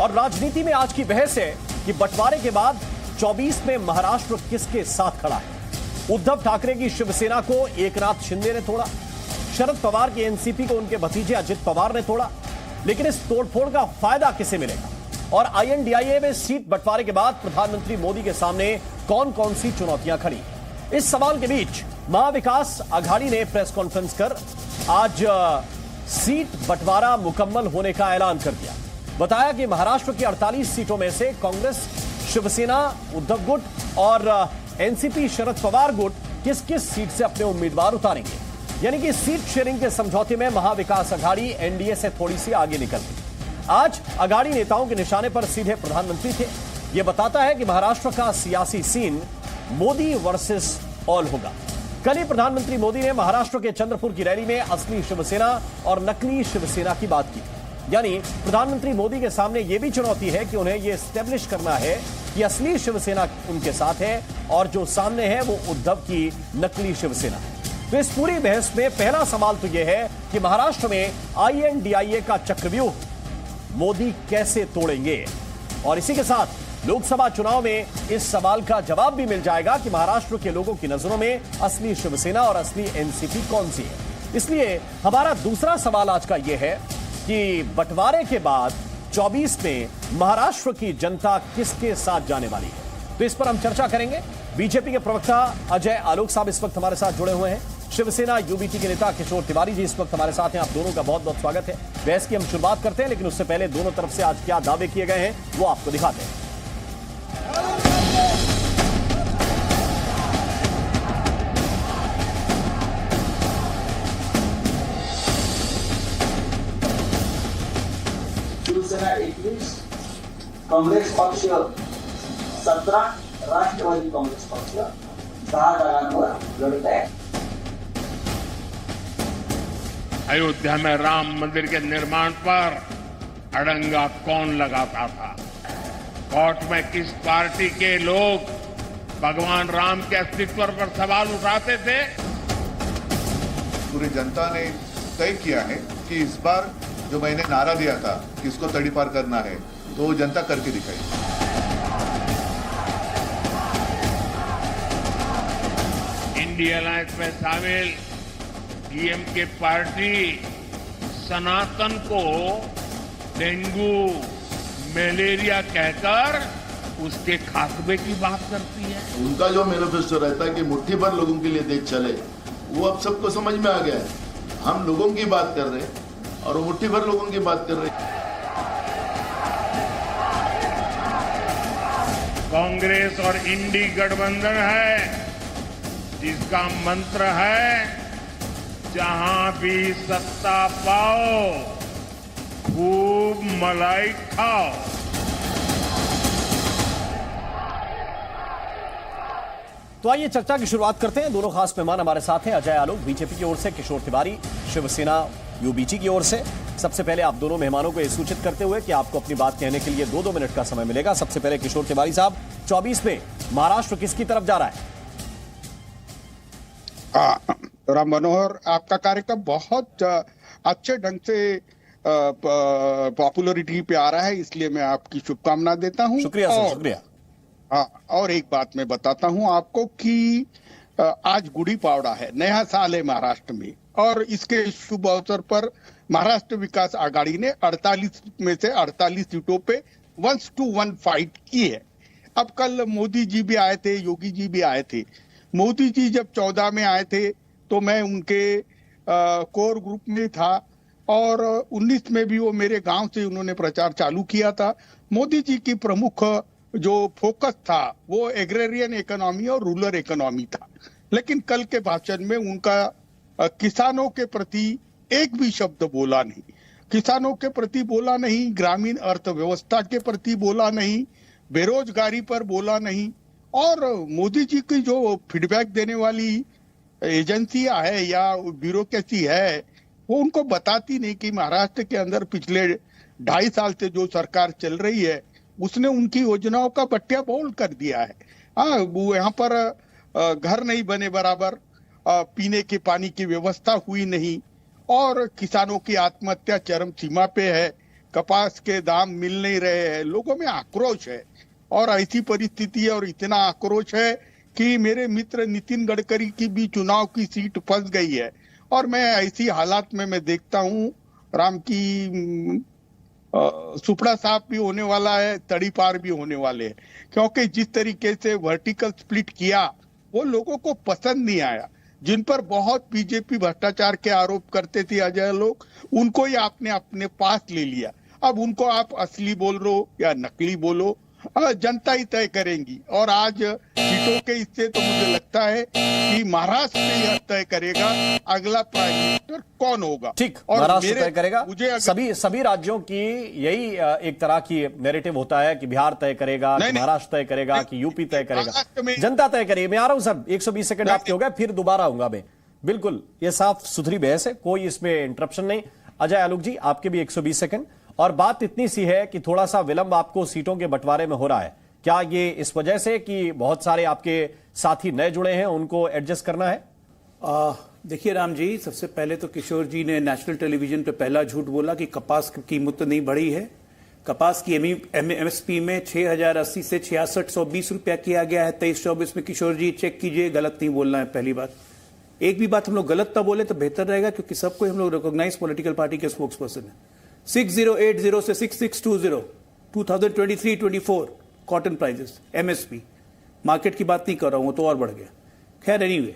और राजनीति में आज की बहस है कि बंटवारे के बाद 24 में महाराष्ट्र किसके साथ खड़ा है। उद्धव ठाकरे की शिवसेना को एकनाथ शिंदे ने तोड़ा, शरद पवार की एनसीपी को उनके भतीजे अजित पवार ने तोड़ा। लेकिन इस तोड़फोड़ का फायदा किसे मिलेगा और आईएनडीआईए में सीट बंटवारे के बाद प्रधानमंत्री मोदी के सामने कौन कौन सी चुनौतियां खड़ी। इस सवाल के बीच महाविकास अघाड़ी ने प्रेस कॉन्फ्रेंस कर आज सीट बंटवारा मुकम्मल होने का ऐलान कर दिया। बताया कि महाराष्ट्र की 48 सीटों में से कांग्रेस, शिवसेना, उद्धव गुट और एनसीपी शरद पवार गुट किस किस सीट से अपने उम्मीदवार उतारेंगे। यानी कि सीट शेयरिंग के समझौते में महाविकास अघाड़ी एनडीए से थोड़ी सी आगे निकल गई। आज अघाड़ी नेताओं के निशाने पर सीधे प्रधानमंत्री थे। यह बताता है कि महाराष्ट्र का सियासी सीन मोदी वर्सेस ऑल होगा। कल ही प्रधानमंत्री मोदी ने महाराष्ट्र के चंद्रपुर की रैली में असली शिवसेना और नकली शिवसेना की बात की। यानी प्रधानमंत्री मोदी के सामने यह भी चुनौती है कि उन्हें यह एस्टेब्लिश करना है कि असली शिवसेना उनके साथ है और जो सामने है वो उद्धव की नकली शिवसेना है। तो इस पूरी बहस में पहला सवाल तो यह है कि महाराष्ट्र में आईएनडीआईए का चक्रव्यूह मोदी कैसे तोड़ेंगे। और इसी के साथ लोकसभा चुनाव में इस सवाल का जवाब भी मिल जाएगा कि महाराष्ट्र के लोगों की नजरों में असली शिवसेना और असली एनसीपी कौन सी है। इसलिए हमारा दूसरा सवाल आज का यह है कि बंटवारे के बाद 24 में महाराष्ट्र की जनता किसके साथ जाने वाली है। तो इस पर हम चर्चा करेंगे। बीजेपी के प्रवक्ता अजय आलोक साहब इस वक्त हमारे साथ जुड़े हुए हैं। शिवसेना यूबीटी के नेता किशोर तिवारी जी इस वक्त हमारे साथ हैं। आप दोनों का बहुत बहुत स्वागत है। बहस की हम शुरुआत करते हैं, लेकिन उससे पहले दोनों तरफ से आज क्या दावे किए गए हैं वो आपको दिखाते हैं। शिवसेना 21, काँग्रेस पक्ष 17, राष्ट्रवादी काँग्रेस पक्ष 10 जागांवर लढत आहे। अयोध्या में राम मंदिर के निर्माण पर अड़ंगा कौन लगाता था? कोर्ट में किस पार्टी के लोग भगवान राम के अस्तित्व पर सवाल उठाते थे? पूरी जनता ने तय किया है कि इस बार जो मैंने नारा दिया था किसको तड़ीपार करना है तो जनता करके दिखाई। इंडिया अलायंस में शामिल डीएमके पार्टी सनातन को डेंगू, मलेरिया कहकर उसके खात्मे की बात करती है। उनका जो मैनिफेस्टो रहता है कि मुट्ठी भर लोगों के लिए देश चले, वो अब सबको समझ में आ गया है। हम लोगों की बात कर रहे हैं और वो मुट्ठी भर लोगों की बात कर रहे हैं। कांग्रेस और इंडी गठबंधन है जिसका मंत्र है जहां भी सत्ता पाओ खूब मलाई खाओ। तो आइए चर्चा की शुरुआत करते हैं। दोनों खास मेहमान हमारे साथ हैं। अजय आलोक बीजेपी की ओर से, किशोर तिवारी शिवसेना यूबीटी की ओर से। सबसे पहले आप दोनों मेहमानों को यह सूचित करते हुए कि आपको अपनी बात कहने के लिए 2-2 मिनट का समय मिलेगा। सबसे पहले किशोर तिवारी साहब, 24 में महाराष्ट्र किसकी तरफ जा रहा है? राम मनोहर, आपका कार्यक्रम बहुत अच्छे ढंग से पॉपुलरिटी पे आ रहा है, इसलिए मैं आपकी शुभकामना देता हूं। शुक्रिया सर, शुक्रिया। हाँ, और एक बात मैं बताता हूं आपको कि आज गुड़ी पावड़ा है, नया साल है महाराष्ट्र में, और इसके शुभ अवसर पर महाराष्ट्र विकास आघाड़ी ने 48 में से 48 सीटों पे 1-1 फाइट की है। अब कल मोदी जी भी आए थे, योगी जी भी आए थे। मोदी जी जब 14 में आए थे तो मैं उनके कोर ग्रुप में था और 19 में भी वो मेरे गांव से उन्होंने प्रचार चालू किया था। मोदी जी की प्रमुख जो फोकस था वो एग्रेरियन इकोनॉमी और रूरल इकोनॉमी था, लेकिन कल के भाषण में उनका किसानों के प्रति एक भी शब्द बोला नहीं। किसानों के प्रति बोला नहीं, ग्रामीण अर्थव्यवस्था के प्रति बोला नहीं, बेरोजगारी पर बोला नहीं। और मोदी जी की जो फीडबैक देने वाली एजेंसियां है या ब्यूरोक्रेसी है, वो उनको बताती नहीं कि महाराष्ट्र के अंदर पिछले 2.5 साल से जो सरकार चल रही है उसने उनकी योजनाओं का बट्टिया बोल कर दिया है। हाँ, वो यहाँ पर घर नहीं बने बराबर, पीने के पानी की व्यवस्था हुई नहीं, और किसानों की आत्महत्या चरम सीमा पे है। कपास के दाम मिल नहीं रहे हैं, लोगों में आक्रोश है। और ऐसी परिस्थिति है और इतना आक्रोश है कि मेरे मित्र नितिन गडकरी की भी चुनाव की सीट फंस गई है। और मैं ऐसी हालात में मैं देखता हूँ राम की सुपड़ा साहब भी होने वाला है, तड़ी पार भी होने वाले हैं, क्योंकि जिस तरीके से वर्टिकल स्प्लिट किया वो लोगों को पसंद नहीं आया। जिन पर बहुत बीजेपी भ्रष्टाचार के आरोप करते थे अजय लोग, उनको ही आपने अपने पास ले लिया। अब उनको आप असली बोल रहे हो या नकली बोलो, जनता ही तय करेंगी। और आज सीटों के इससे तो मुझे लगता है कि महाराष्ट्र यह तय करेगा अगला प्राइम मिनिस्टर कौन होगा। ठीक, और महाराष्ट्र तय करेगा। मुझे सभी राज्यों की यही एक तरह की नैरेटिव होता है कि बिहार तय करेगा, कि महाराष्ट्र तय करेगा, कि यूपी तय करेगा, जनता तय करेगी। मैं आ रहा हूं सर, 120 सेकंड आपके हो गए, फिर दोबारा आऊंगा मैं। बिल्कुल, ये साफ सुथरी बहस है, कोई इसमें इंटरप्शन नहीं। अजय आलोक जी, आपके भी 120 सेकंड। और बात इतनी सी है कि थोड़ा सा विलंब आपको सीटों के बंटवारे में हो रहा है, क्या ये इस वजह से कि बहुत सारे आपके साथी नए जुड़े हैं, उनको एडजस्ट करना है? देखिए राम जी, सबसे पहले तो किशोर जी ने नेशनल टेलीविजन पे पहला झूठ बोला कि कपास की कीमत तो नहीं बढ़ी है। कपास की एमएसपी में 6080 से 6620 रुपया किया गया है 23-24 में। किशोर जी चेक कीजिए, गलत नहीं बोलना है। पहली बात, एक भी बात हम लोग गलत ना बोले तो बेहतर रहेगा, क्योंकि सबको हम लोग रिकॉग्नाइज पॉलिटिकल पार्टी के स्पोक्स पर्सन है। 6080 से 6620 2023-24 कॉटन प्राइजेस एमएसपी, मार्केट की बात नहीं कर रहा हूं, वो तो और बढ़ गया। खैर एनीवे,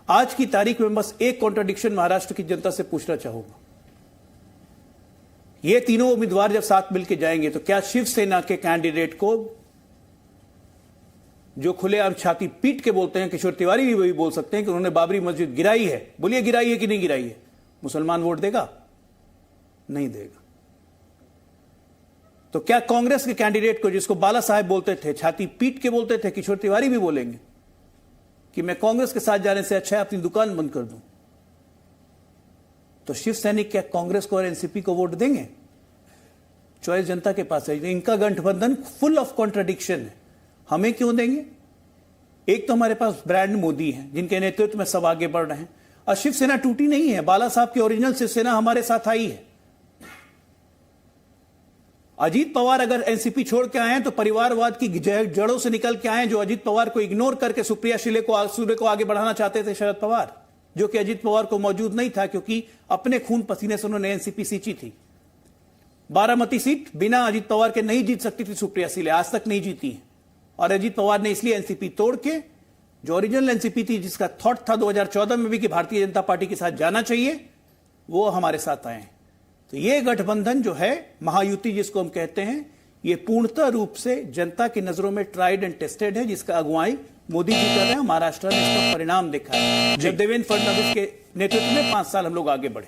आज की तारीख में बस एक कॉन्ट्रडिक्शन महाराष्ट्र की जनता से पूछना चाहूंगा। ये तीनों उम्मीदवार जब साथ मिलकर जाएंगे तो क्या शिवसेना के कैंडिडेट को, जो खुलेआम छाती पीट के बोलते हैं, किशोर तिवारी भी वही बोल सकते हैं कि उन्होंने बाबरी मस्जिद गिराई है, बोलिए गिराई है कि नहीं गिराई है, मुसलमान वोट देगा? नहीं देगा। तो क्या कांग्रेस के कैंडिडेट को, जिसको बाला साहेब बोलते थे, छाती पीट के बोलते थे, किशोर तिवारी भी बोलेंगे कि मैं कांग्रेस के साथ जाने से अच्छा है अपनी दुकान बंद कर दूं? तो शिव सैनिक क्या कांग्रेस को और एनसीपी को वोट देंगे? चॉइस जनता के पास है। इनका गठबंधन फुल ऑफ कॉन्ट्रडिक्शन है। हमें क्यों देंगे? एक तो हमारे पास ब्रांड मोदी है, जिनके नेतृत्व में सब आगे बढ़ रहे हैं, और शिवसेना टूटी नहीं है। बाला साहब की ओरिजिनल शिवसेना हमारे साथ आई है। अजीत पवार अगर एनसीपी छोड़ के आए हैं तो परिवारवाद की जड़ों से निकल के आए हैं, जो अजीत पवार को इग्नोर करके सुप्रिया सूले को आगे बढ़ाना चाहते थे शरद पवार, जो कि अजीत पवार को मौजूद नहीं था, क्योंकि अपने खून पसीने से उन्होंने एनसीपी सींची थी। बारामती सीट बिना अजीत पवार के नहीं जीत सकती थी सुप्रिया सूले, आज तक नहीं जीती है। और अजीत पवार ने इसलिए एनसीपी तोड़ के, जो ओरिजिनल एनसीपी थी, जिसका थॉट था 2014 में भी कि भारतीय जनता पार्टी के साथ जाना चाहिए, वो हमारे साथ आए हैं। तो ये गठबंधन जो है, महायुति जिसको हम कहते हैं, ये पूर्णतः रूप से जनता की नजरों में ट्राइड एंड टेस्टेड है, जिसका अगुवाई मोदी जी कर रहे हैं। महाराष्ट्र ने इसका परिणाम देखा है, जब देवेंद्र फडणवीस के नेतृत्व में 5 साल हम लोग आगे बढ़े।